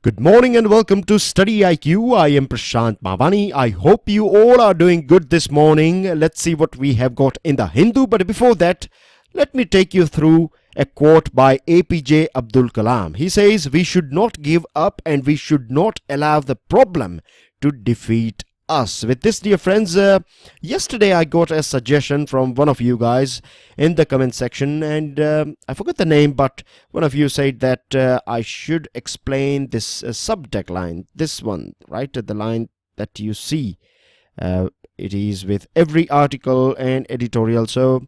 Good morning and welcome to StudyIQ. I am Prashant Mavani. I hope you all are doing good this morning. Let's see what we have got in the Hindu. But before that, let me take you through a quote by APJ Abdul Kalam. He says, "We should not give up and we should not allow the problem to defeat us." With this, dear friends, yesterday I got a suggestion from one of you guys in the comment section, and I forgot the name, but one of you said that I should explain this subject line, this one, right, the line that you see. It is with every article and editorial, so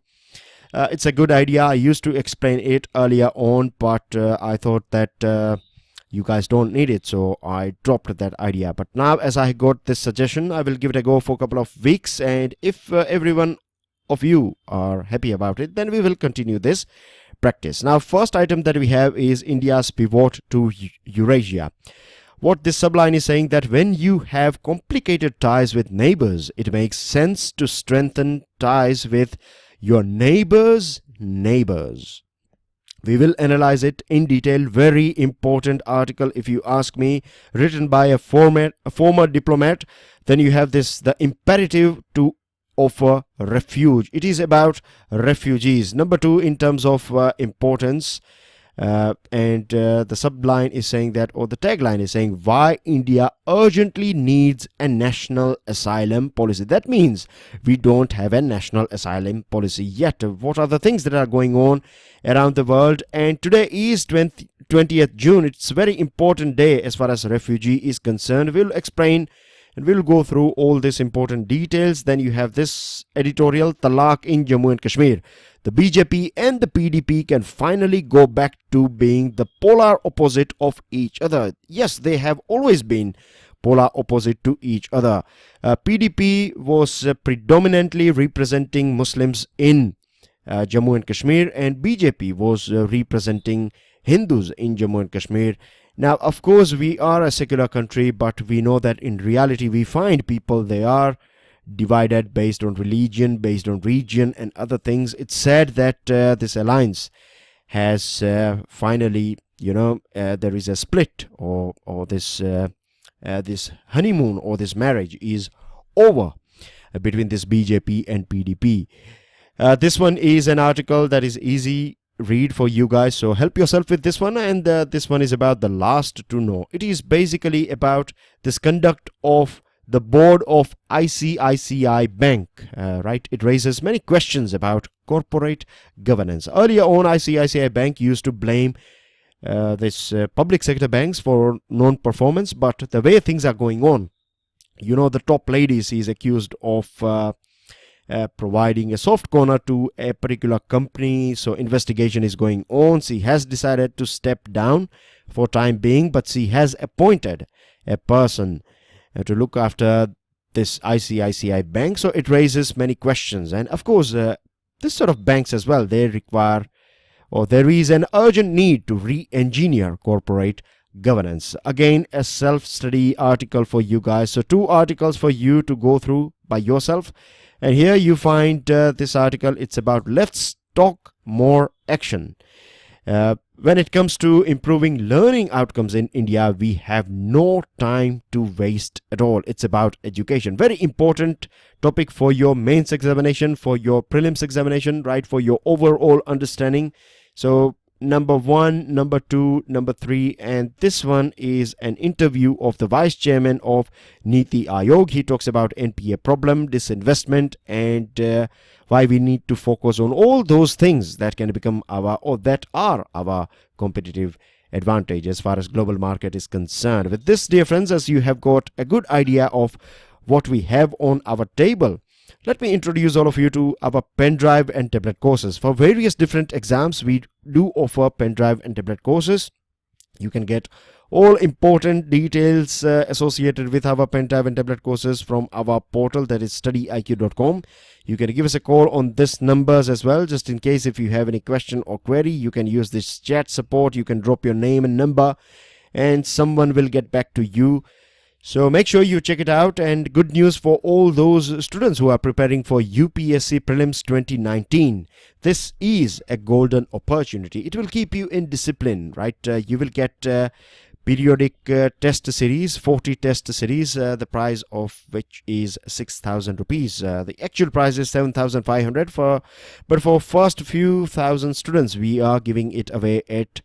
it's a good idea. I used to explain it earlier on, but I thought that you guys don't need it, so I dropped that idea. But now, as I got this suggestion, I will give it a go for a couple of weeks, and if everyone of you are happy about it, then we will continue this practice. Now, first item that we have is India's pivot to Eurasia. What this subline is saying, that when you have complicated ties with neighbors, it makes sense to strengthen ties with your neighbors' neighbors. We will analyze it in detail. Very important article, if you ask me, written by a former diplomat. Then you have this, the imperative to offer refuge. It is about refugees. Number two in terms of importance. And the subline is saying that, or the tagline is saying, why India urgently needs a national asylum policy. That means we don't have a national asylum policy yet. What are the things that are going on around the world? And today is 20th June. It's a very important day as far as refugee is concerned. We'll explain and we'll go through all these important details. Then you have this editorial, Talaq in Jammu and Kashmir. The BJP and the PDP can finally go back to being the polar opposite of each other. Yes, they have always been polar opposite to each other. PDP was predominantly representing Muslims in Jammu and Kashmir, and BJP was representing Hindus in Jammu and Kashmir. Now, of course, we are a secular country, but we know that in reality we find people, they are divided based on religion, based on region and other things. It's sad that this alliance has finally, there is a split, or this honeymoon or this marriage is over between this BJP and PDP. This one is an article that is easy read for you guys, so help yourself with this one. And this one is about the last to know. It is basically about this conduct of the board of ICICI Bank, right? It raises many questions about corporate governance. Earlier on, ICICI Bank used to blame this public sector banks for non-performance, but the way things are going on, the top lady is accused of providing a soft corner to a particular company. So investigation is going on. She has decided to step down for time being, but she has appointed a person to look after this ICICI Bank. So it raises many questions. And of course, this sort of banks as well, they require, or there is an urgent need to re-engineer corporate governance. Again, a self-study article for you guys. So two articles for you to go through by yourself. And here you find this article. It's about let's talk more action. When it comes to improving learning outcomes in India, we have no time to waste at all. It's about education. Very important topic for your mains examination, for your prelims examination, right? For your overall understanding. So number one, number two, number three, and this one is an interview of the vice chairman of Niti Aayog. He talks about NPA problem, disinvestment, and why we need to focus on all those things that can become our, or that are our competitive advantage as far as global market is concerned. With this, dear friends, as you have got a good idea of what we have on our table, let me introduce all of you to our pen drive and tablet courses. For various different exams, we do offer pen drive and tablet courses. You can get all important details associated with our pen drive and tablet courses from our portal, that is StudyIQ.com. You can give us a call on this numbers as well, just in case if you have any question or query. You can use this chat support. You can drop your name and number and someone will get back to you. So make sure you check it out. And good news for all those students who are preparing for UPSC Prelims 2019. This is a golden opportunity. It will keep you in discipline, right? You will get periodic test series, 40 test series, the price of which is 6,000 rupees. The actual price is 7,500 but for first few thousand students we are giving it away at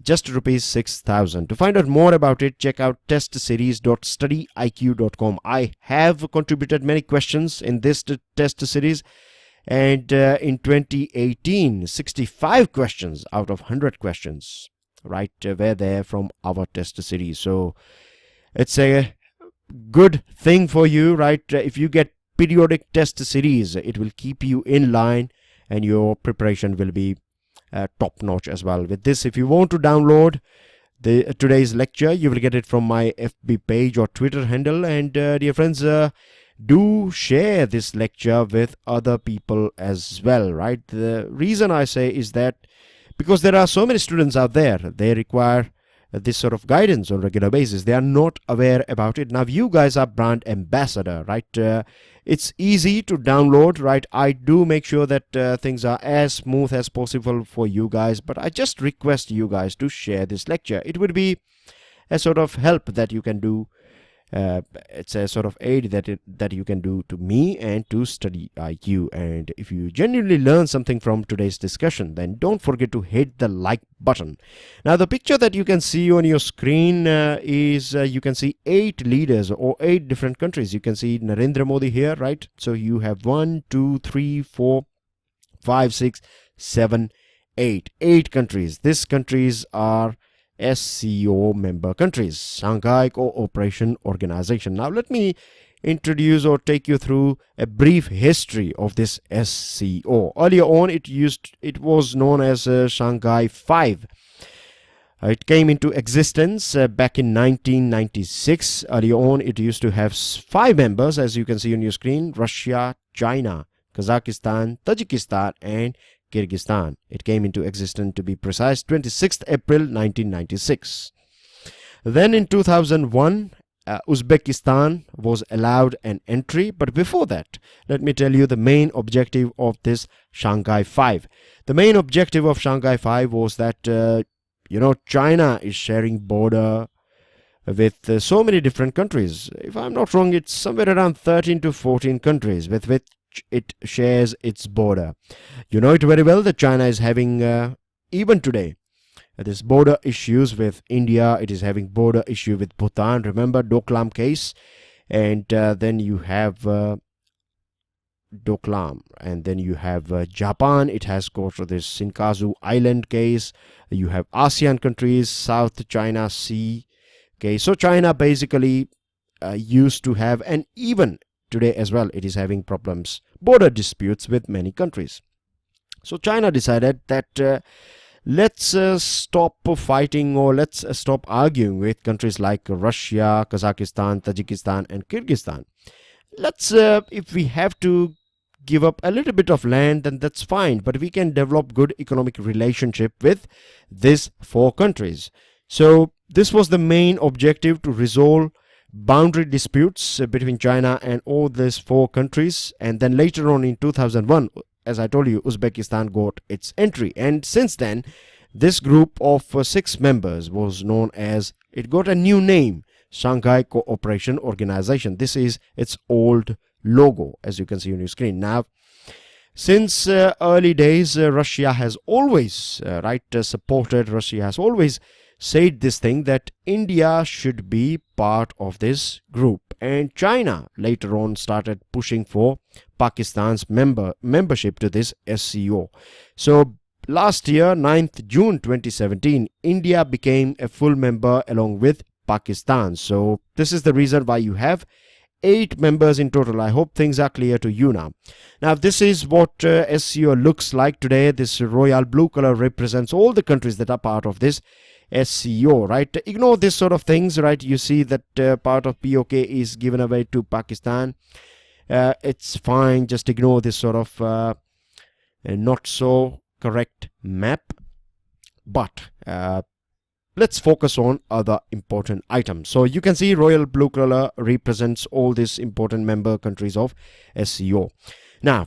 just rupees 6,000. To find out more about it, check out testseries.studyiq.com. I have contributed many questions in this test series, and in 2018 65 questions out of 100 questions were there from our test series. So it's a good thing for you, right? If you get periodic test series, it will keep you in line and your preparation will be top notch as well. With this, if you want to download today's lecture, you will get it from my FB page or Twitter handle. And dear friends, do share this lecture with other people as well, right? The reason I say is that because there are so many students out there, they require this sort of guidance on regular basis. They are not aware about it. Now you guys are brand ambassador, right? It's easy to download, right? I do make sure that things are as smooth as possible for you guys, but I just request you guys to share this lecture. It would be a sort of help that you can do. It's a sort of aid that you can do to me and to StudyIQ. And if you genuinely learn something from today's discussion, then don't forget to hit the like button. Now the picture that you can see on your screen is you can see 8 leaders or 8 different countries. You can see Narendra Modi here, right? So you have 1, 2, 3, 4, 5, 6, 7, 8 countries. These countries are SCO member countries, Shanghai Cooperation Organization. Now let me introduce or take you through a brief history of this SCO. Earlier on it was known as Shanghai 5. It came into existence back in 1996. Earlier on it used to have 5 members, as you can see on your screen: Russia, China, Kazakhstan, Tajikistan and Kyrgyzstan. It came into existence, to be precise, 26th April 1996. Then in 2001, Uzbekistan was allowed an entry. But before that, let me tell you the main objective of this Shanghai 5. The main objective of Shanghai 5 was that, China is sharing border with so many different countries. If I'm not wrong, it's somewhere around 13 to 14 countries with which it shares its border. You know it very well that China is having, even today, this border issues with India. It is having border issue with Bhutan. Remember Doklam case? And then you have Doklam. And then you have Japan. It has got this Shinkazu Island case. You have ASEAN countries, South China Sea case. So China basically used to have, and even today as well, it is having problems, border disputes with many countries. So China decided that let's stop fighting, or let's stop arguing with countries like Russia, Kazakhstan, Tajikistan and Kyrgyzstan. Let's, if we have to give up a little bit of land, then that's fine, but we can develop good economic relationship with these 4 countries. So this was the main objective, to resolve boundary disputes between China and all these 4 countries. And then later on in 2001, as I told you, Uzbekistan got its entry, and since then this group of 6 members was known as, it got a new name, Shanghai Cooperation Organization. This is its old logo, as you can see on your screen. Now since early days, Russia has always supported, Russia has always said this thing, that India should be part of this group, and China later on started pushing for Pakistan's membership to this SCO. So last year, 9th June 2017, India became a full member along with Pakistan. So this is the reason why you have 8 members in total. I hope things are clear to you now. Now this is what SCO looks like today. This royal blue color represents all the countries that are part of this SCO, right? Ignore this sort of things, right? You see that part of POK is given away to Pakistan. It's fine, just ignore this sort of not so correct map. But let's focus on other important items. So you can see royal blue color represents all these important member countries of SCO. Now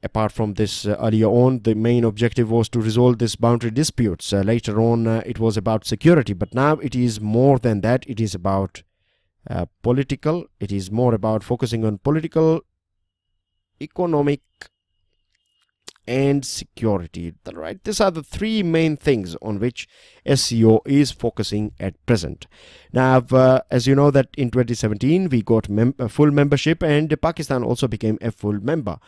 apart from this, earlier on, the main objective was to resolve this boundary disputes. Later on, it was about security, but now it is more than that. It is about political. It is more about focusing on political, economic, and security. Right? These are the three main things on which SCO is focusing at present. Now, as you know that in 2017 we got full membership, and Pakistan also became a full member.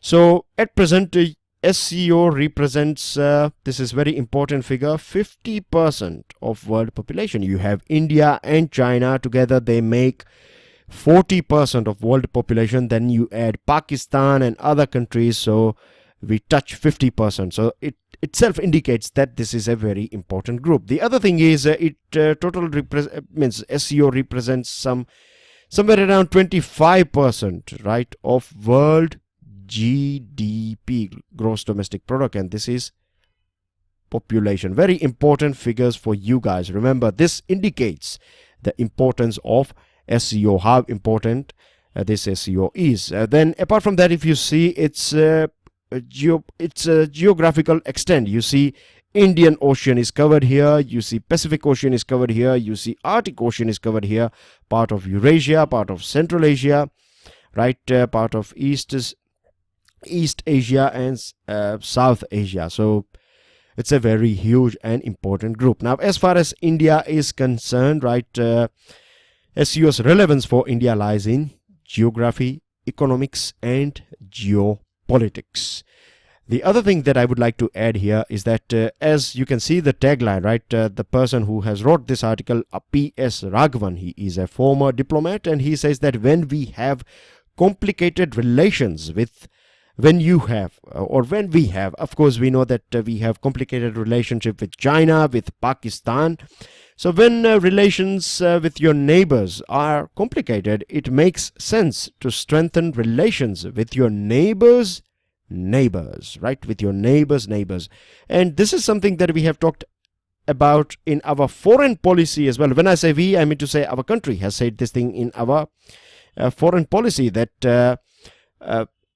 So at present, SCO represents, this is very important figure, 50% of world population. You have India and China together, they make 40% of world population. Then you add Pakistan and other countries, so we touch 50%. So it itself indicates that this is a very important group. The other thing is total means SCO represents somewhere around 25%, right, of world GDP, gross domestic product, and this is population. Very important figures for you guys. Remember, this indicates the importance of SCO, how important this SCO is. Then apart from that, if you see its geographical extent, you see Indian Ocean is covered here, you see Pacific Ocean is covered here, you see Arctic Ocean is covered here, part of Eurasia, part of Central Asia, right, part of East Asia and South Asia. So it's a very huge and important group. Now, as far as India is concerned, right, SCO's relevance for India lies in geography, economics, and geopolitics. The other thing that I would like to add here is that as you can see the tagline, right, the person who has wrote this article, P.S. Raghavan, he is a former diplomat, and he says that when we have complicated relations with, when we have, of course we know that we have complicated relationship with China, with Pakistan. So when relations with your neighbors are complicated, it makes sense to strengthen relations with your neighbors, right, with your neighbors. And this is something that we have talked about in our foreign policy as well. When I say we, I mean to say our country has said this thing in our foreign policy, that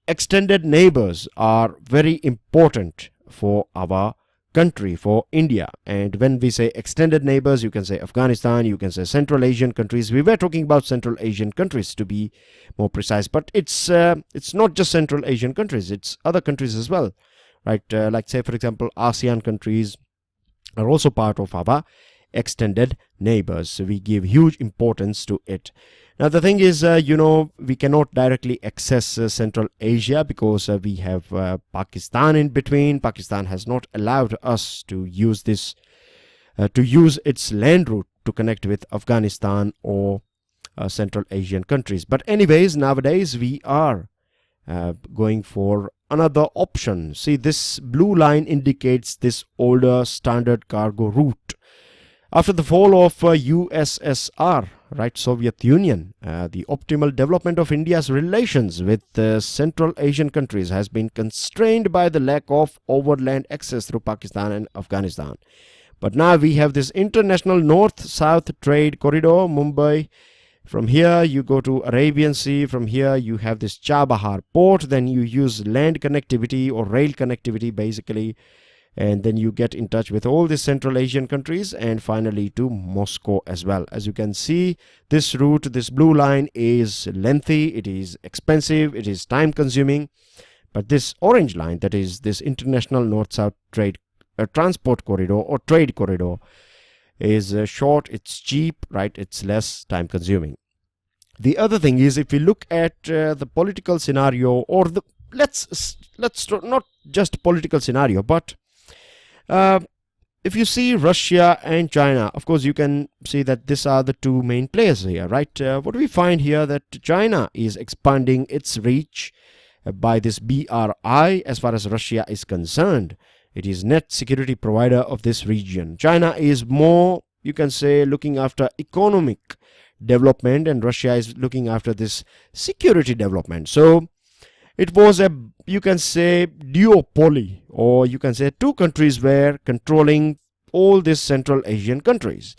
extended neighbors are very important for our country, for India. And when we say extended neighbors, you can say Afghanistan, you can say Central Asian countries. We were talking about Central Asian countries to be more precise, but it's not just Central Asian countries, it's other countries as well, right? Like say for example ASEAN countries are also part of our extended neighbors, so we give huge importance to it. Now the thing is, we cannot directly access Central Asia because we have Pakistan in between. Pakistan has not allowed us to use this, to use its land route to connect with Afghanistan or Central Asian countries. But anyways, nowadays we are going for another option. See, this blue line indicates this older standard cargo route. After the fall of USSR, right, Soviet Union, the optimal development of India's relations with Central Asian countries has been constrained by the lack of overland access through Pakistan and Afghanistan. But now we have this international north-south trade corridor, Mumbai. From here you go to Arabian Sea. From here you have this Chabahar port. Then you use land connectivity or rail connectivity basically. And then you get in touch with all the Central Asian countries and finally to Moscow as well. As you can see, this route, this blue line is lengthy, it is expensive, it is time consuming. But this orange line, that is this international north-south trade transport corridor or trade corridor, is short, it's cheap, right? It's less time consuming. The other thing is, if we look at the political scenario, or the let's not just political scenario, but if you see Russia and China, of course you can see that these are the two main players here, right? What we find here, that China is expanding its reach by this BRI. As far as Russia is concerned, it is net security provider of this region. China is more, you can say, looking after economic development, and Russia is looking after this security development. So it was a, you can say, duopoly, or you can say two countries were controlling all these Central Asian countries.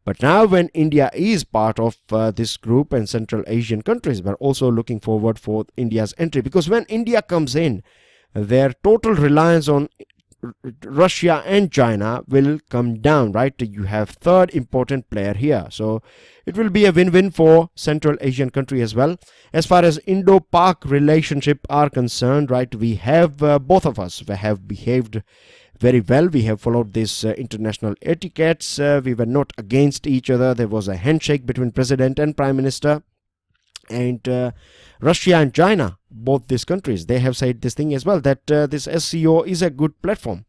But now when India is part of this group, and Central Asian countries were also looking forward for India's entry, because when India comes in, their total reliance on Russia and China will come down, right? You have third important player here, so it will be a win-win for Central Asian country as well. As far as Indo-Pak relationship are concerned, right, we have both of us have behaved very well. We have followed this international etiquettes. We were not against each other. There was a handshake between president and prime minister. And Russia and China, both these countries, they have said this thing as well, that this SCO is a good platform.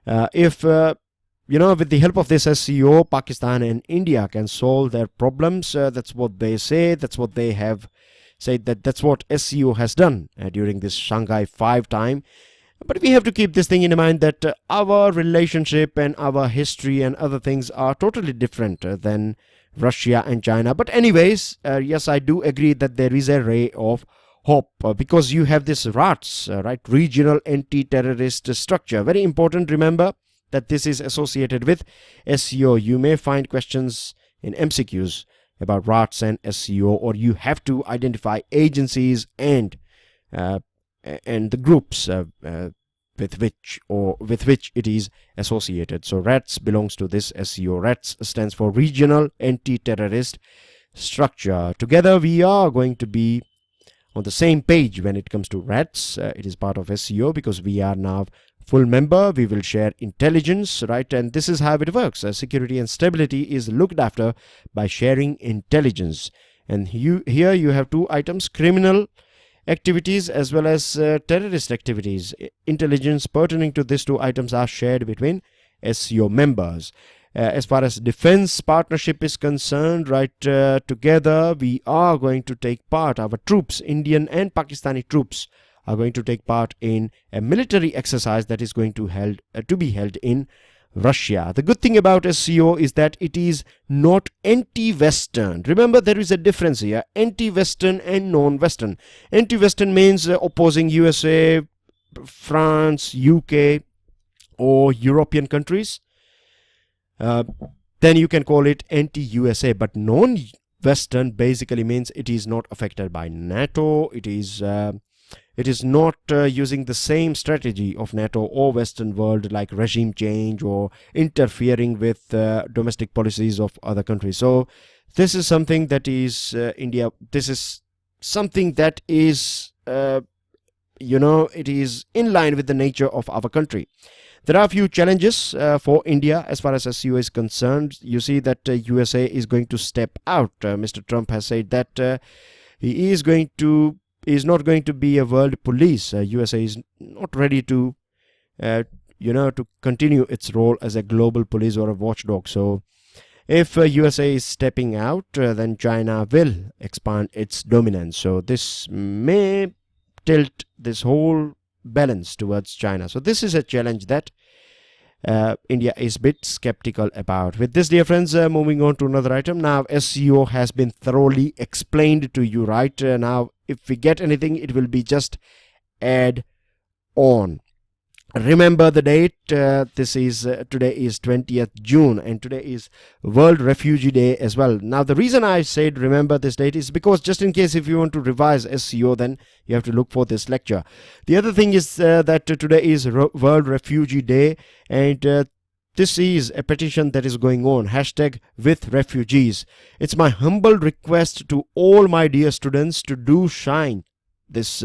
If with the help of this SCO, Pakistan and India can solve their problems. That's what they say. That's what they have said. That's what SCO has done during this Shanghai 5 time. But we have to keep this thing in mind, that our relationship and our history and other things are totally different than Russia and China. But anyways, yes, I do agree that there is a ray of hope because you have this RATS, right, regional anti-terrorist structure. Very important. Remember that this is associated with SCO. You may find questions in MCQs about RATS and SCO, or you have to identify agencies and the groups with which it is associated. So RATS belongs to this SCO. RATS stands for Regional Anti-Terrorist Structure. Together we are going to be on the same page when it comes to RATS. It is part of SCO because we are now full member. We will share intelligence, right? And this is how it works. Security and stability is looked after by sharing intelligence. And here you have 2 items: criminal activities as well as terrorist activities. Intelligence pertaining to these 2 items are shared between SCO members. As far as defense partnership is concerned, right, together we are going to take part. Our troops, Indian and Pakistani troops, are going to take part in a military exercise that is going to be held in Russia. The good thing about SCO is that it is not anti-Western. Remember, there is a difference here: anti-Western and non-Western. Anti-Western means opposing USA, France, UK, or European countries. Then you can call it anti-USA. But non-Western basically means it is not affected by NATO. It is not using the same strategy of NATO or Western world, like regime change or interfering with domestic policies of other countries. So this is something that is India. This is something that is, it is in line with the nature of our country. There are a few challenges for India as far as SCO is concerned. You see that USA is going to step out. Mr. Trump has said that he is not going to be a world police. USA is not ready to, to continue its role as a global police or a watchdog. So if USA is stepping out, then China will expand its dominance. So this may tilt this whole balance towards China. So this is a challenge that India is a bit skeptical about. With this, dear friends, moving on to another item. Now, SCO has been thoroughly explained to you, right? Now, if we get anything, it will be just add on. Remember the date. Today is 20th June, and today is World Refugee Day as well. Now, the reason I said remember this date is because just in case if you want to revise SCO, then you have to look for this lecture. The other thing is that today is World Refugee Day, and this is a petition that is going on, #with refugees. It's my humble request to all my dear students to do shine this,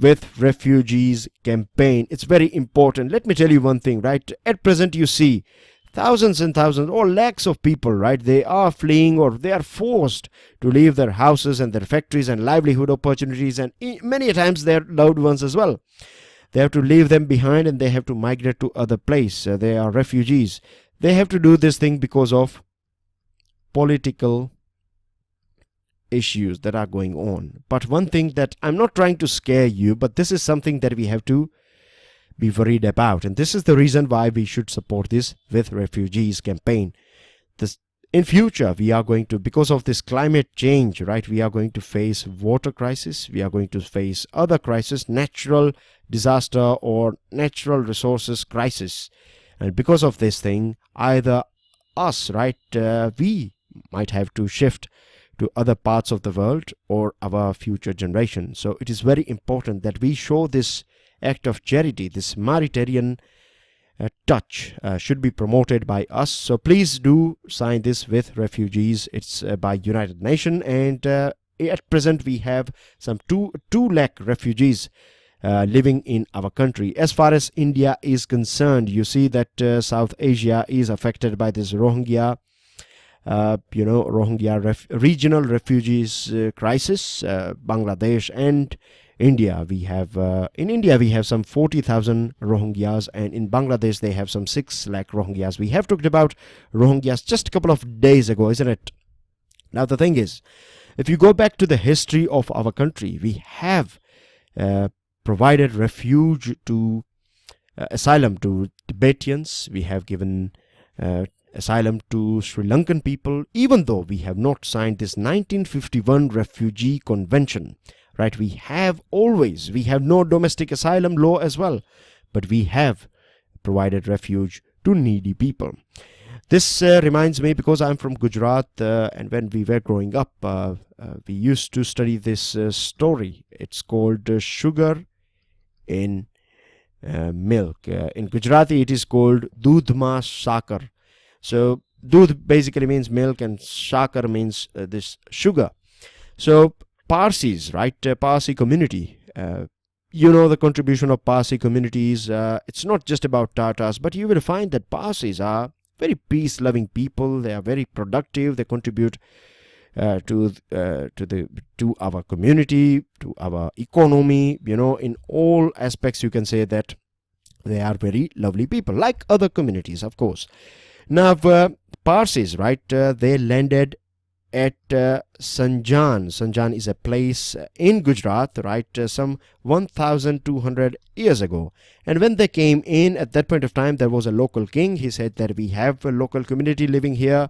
with refugees campaign. It's very important. Let me tell you one thing, right? At present, you see thousands and thousands or lakhs of people, right? They are fleeing, or they are forced to leave their houses and their factories and livelihood opportunities, and many times their loved ones as well. They have to leave them behind and they have to migrate to other place. They are refugees. They have to do this thing because of political issues that are going on. But one thing that I'm not trying to scare you, but this is something that we have to be worried about, and this is the reason why we should support this with refugees campaign. In future, we are going to, because of this climate change, right, we are going to face water crisis, we are going to face other crisis, natural disaster or natural resources crisis. And because of this thing, either us, right, we might have to shift to other parts of the world or our future generation. So it is very important that we show this act of charity, this humanitarian touch should be promoted by us. So please do sign this with refugees. It's by United Nations, and at present we have some 2 lakh refugees living in our country. As far as India is concerned, you see that South Asia is affected by this Rohingya regional refugees crisis. Bangladesh and India, we have in India we have some 40,000 Rohingyas, and in Bangladesh they have some 6 lakh Rohingyas. We have talked about Rohingyas just a couple of days ago, isn't it? Now the thing is, if you go back to the history of our country, we have provided refuge to asylum to Tibetans. We have given asylum to Sri Lankan people, even though we have not signed this 1951 Refugee Convention. Right, we have no domestic asylum law as well, but we have provided refuge to needy people. This reminds me, because I'm from Gujarat, and when we were growing up, we used to study this story. It's called Sugar in Milk. In Gujarati, it is called Dudhma Sakar. So, Dudh basically means milk, and Sakar means this sugar. So, Parsis, right? Parsi community. The contribution of Parsi communities. It's not just about Tatars, but you will find that Parsis are very peace-loving people. They are very productive. They contribute to our community, to our economy. In all aspects, you can say that they are very lovely people, like other communities, of course. Now, Parsis, right? They landed at Sanjan. Sanjan is a place in Gujarat, right, some 1,200 years ago. And when they came in, at that point of time, there was a local king. He said that we have a local community living here.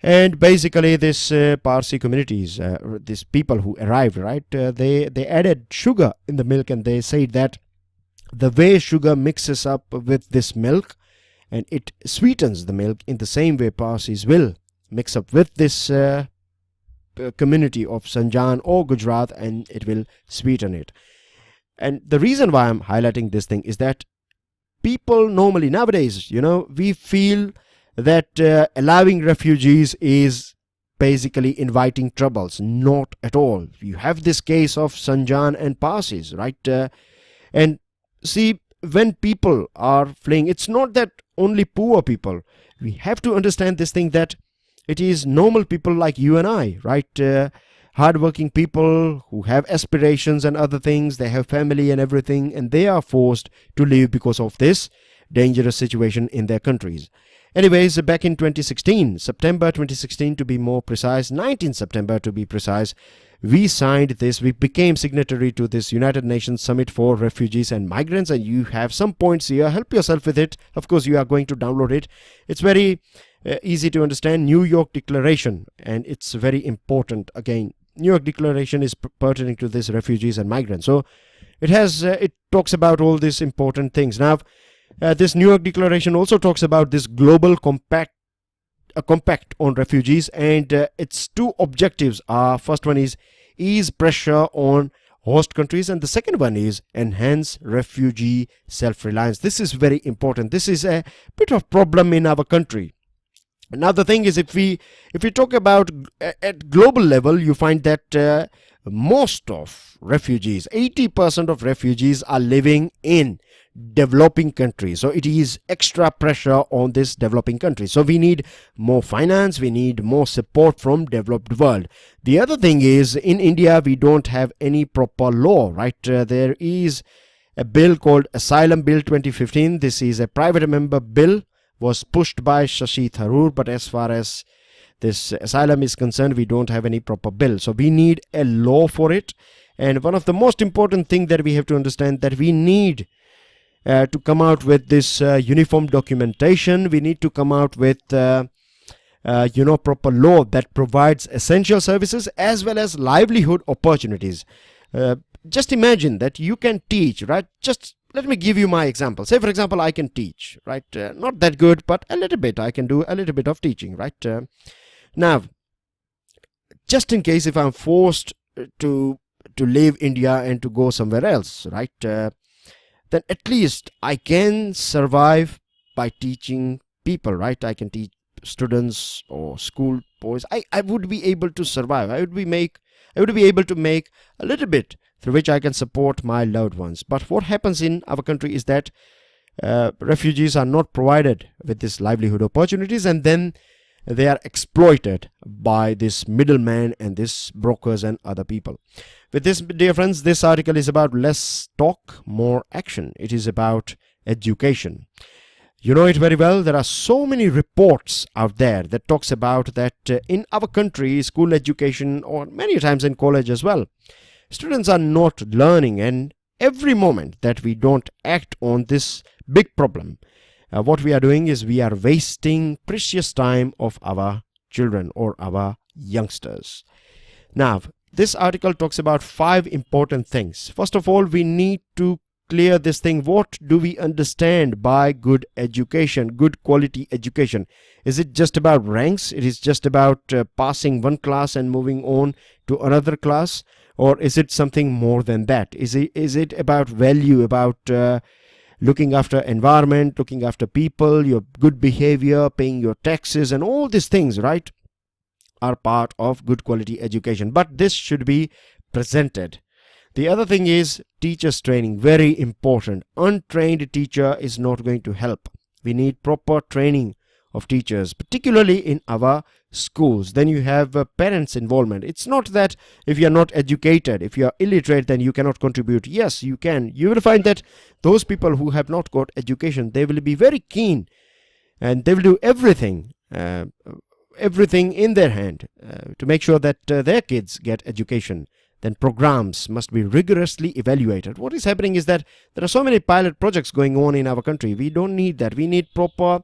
And basically, this Parsi communities, these people who arrived, right, they added sugar in the milk, and they said that the way sugar mixes up with this milk and it sweetens the milk, in the same way Parsis will mix up with this community of Sanjan or Gujarat, and it will sweeten it. And the reason why I'm highlighting this thing is that people normally nowadays, we feel that allowing refugees is basically inviting troubles. Not at all. You have this case of Sanjan and Parsis, right? And see, when people are fleeing, it's not that only poor people. We have to understand this thing, that it is normal people like you and I, right? Hardworking people who have aspirations and other things. They have family and everything, and they are forced to leave because of this dangerous situation in their countries. Anyways, back in 2016, September 2016 to be more precise, 19 September to be precise, we signed this. We became signatory to this United Nations Summit for Refugees and Migrants, and you have some points here. Help yourself with it. Of course, you are going to download it. It's very easy to understand. New York Declaration, and it's very important. Again, New York Declaration is pertaining to this refugees and migrants. So it talks about all these important things. Now, this New York Declaration also talks about this global compact on refugees, and its 2 objectives are, first one is ease pressure on host countries, and the second one is enhance refugee self-reliance. This is very important. This is a bit of problem in our country. Now the thing is, if we talk about at global level, you find that most of refugees, 80% of refugees are living in developing countries. So it is extra pressure on this developing country. So we need more finance, we need more support from developed world. The other thing is, in India we don't have any proper law, right? There is a bill called Asylum Bill 2015. This is a private member bill, was pushed by Shashi Tharoor, but as far as this asylum is concerned, we don't have any proper bill. So we need a law for it. And one of the most important thing that we have to understand, that we need to come out with this uniform documentation. We need to come out with proper law that provides essential services as well as livelihood opportunities. Just imagine that you can teach, right? Just let me give you my example. Say, for example, I can teach, right? Not that good, but a little bit. I can do a little bit of teaching, right? Now, just in case if I'm forced to leave India and to go somewhere else, right? Then at least I can survive by teaching people, right? I can teach students or school boys. I would be able to survive. I would be able to make a little bit through which I can support my loved ones. But what happens in our country is that refugees are not provided with this livelihood opportunities, and then they are exploited by this middleman and this brokers and other people. With this, dear friends, this article is about less talk, more action. It is about education. You know it very well. There are so many reports out there that talks about that in our country, school education, or many times in college as well, students are not learning, and every moment that we don't act on this big problem, what we are doing is we are wasting precious time of our children or our youngsters. Now, this article talks about 5 important things. First of all, we need to clear this thing. What do we understand by good education, good quality education? Is it just about ranks? It is just about passing one class and moving on to another class? Or is it something more than that? Is it about value, about looking after environment, looking after people, your good behavior, paying your taxes, and all these things, right, are part of good quality education. But this should be presented. The other thing is teachers training, very important. Untrained teacher is not going to help. We need proper training of teachers, particularly in our schools. Then you have parents' involvement. It's not that if you are not educated, if you are illiterate, then you cannot contribute. Yes, you can. You will find that those people who have not got education, they will be very keen and they will do everything in their hand to make sure that their kids get education. Then programs must be rigorously evaluated. What is happening is that there are so many pilot projects going on in our country. We don't need that. We need proper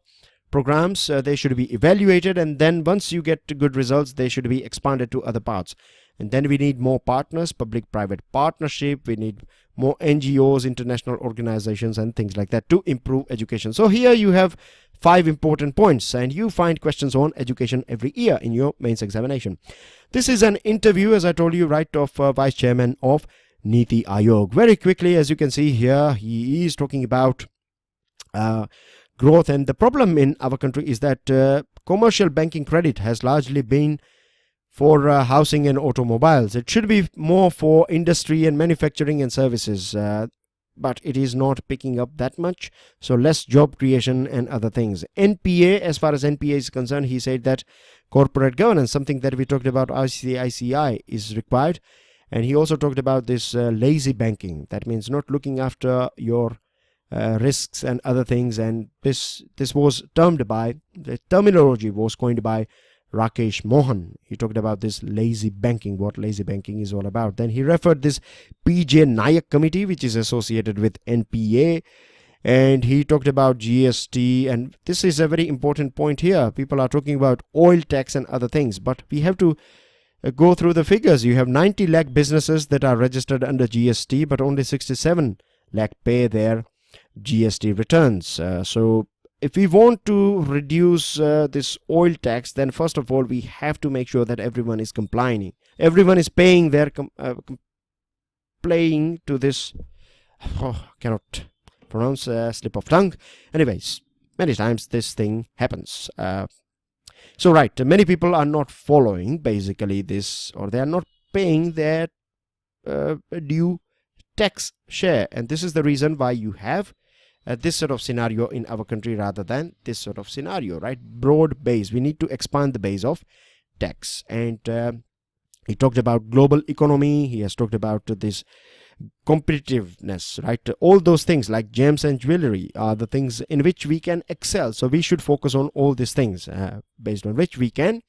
programs. They should be evaluated, and then once you get good results, they should be expanded to other parts. And then we need more partners, public-private partnership. We need more NGOs, international organizations, and things like that to improve education. So here you have 5 important points, and you find questions on education every year in your mains examination. This is an interview, as I told you, right, of Vice Chairman of Niti Aayog. Very quickly, as you can see here, he is talking about growth, and the problem in our country is that commercial banking credit has largely been for housing and automobiles. It should be more for industry and manufacturing and services, but it is not picking up that much. So less job creation and other things. NPA, as far as NPA is concerned, he said that corporate governance, something that we talked about, ICICI, is required. And he also talked about this lazy banking. That means not looking after your risks and other things. And this was termed by, the terminology was coined by Rakesh Mohan. He talked about this lazy banking, what lazy banking is all about. Then he referred this PJ Nayak committee, which is associated with NPA, and he talked about GST. And this is a very important point here. People are talking about oil tax and other things, but we have to go through the figures. You have 90 lakh businesses that are registered under GST, but only 67 lakh pay their GST returns. So if we want to reduce this oil tax, then first of all, we have to make sure that everyone is complying. Everyone is paying their playing to this. Cannot pronounce, slip of tongue. Anyways, many times this thing happens. So right, many people are not following basically this, or they are not paying their due tax share, and this is the reason why you have this sort of scenario in our country rather than this sort of scenario, right? Broad base. We need to expand the base of tax. And he talked about global economy. He has talked about this competitiveness, right? All those things like gems and jewelry are the things in which we can excel. So we should focus on all these things based on which we can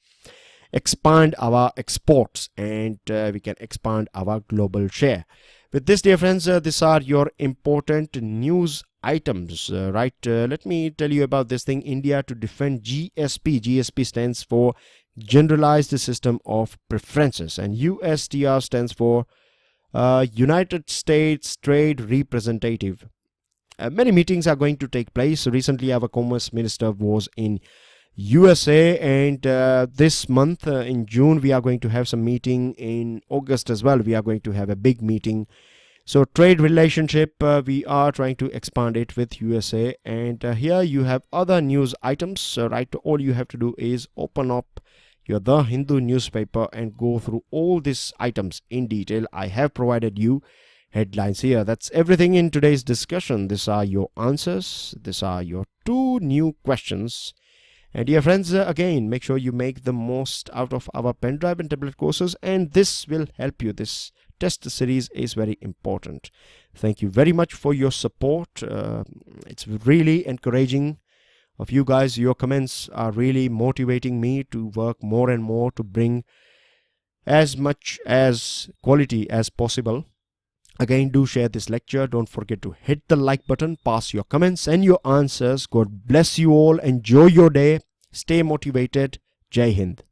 expand our exports and we can expand our global share. With this, dear friends, these are your important news items, right? Let me tell you about this thing. India to defend GSP. GSP stands for Generalized System of Preferences, and USTR stands for United States Trade Representative. Many meetings are going to take place. Recently, our Commerce Minister was in USA, and this month in June we are going to have some meeting. In August as well we are going to have a big meeting. So trade relationship, we are trying to expand it with USA, and here you have other news items. Right, all you have to do is open up your The Hindu newspaper and go through all these items in detail. I have provided you headlines here. That's everything in today's discussion. These are your answers. These are your 2 new questions. And dear friends, again, make sure you make the most out of our pen drive and tablet courses, and this will help you. This test series is very important. Thank you very much for your support. It's really encouraging of you guys. Your comments are really motivating me to work more and more to bring as much as quality as possible. Again, do share this lecture. Don't forget to hit the like button, pass your comments and your answers. God bless you all. Enjoy your day. Stay motivated. Jai Hind.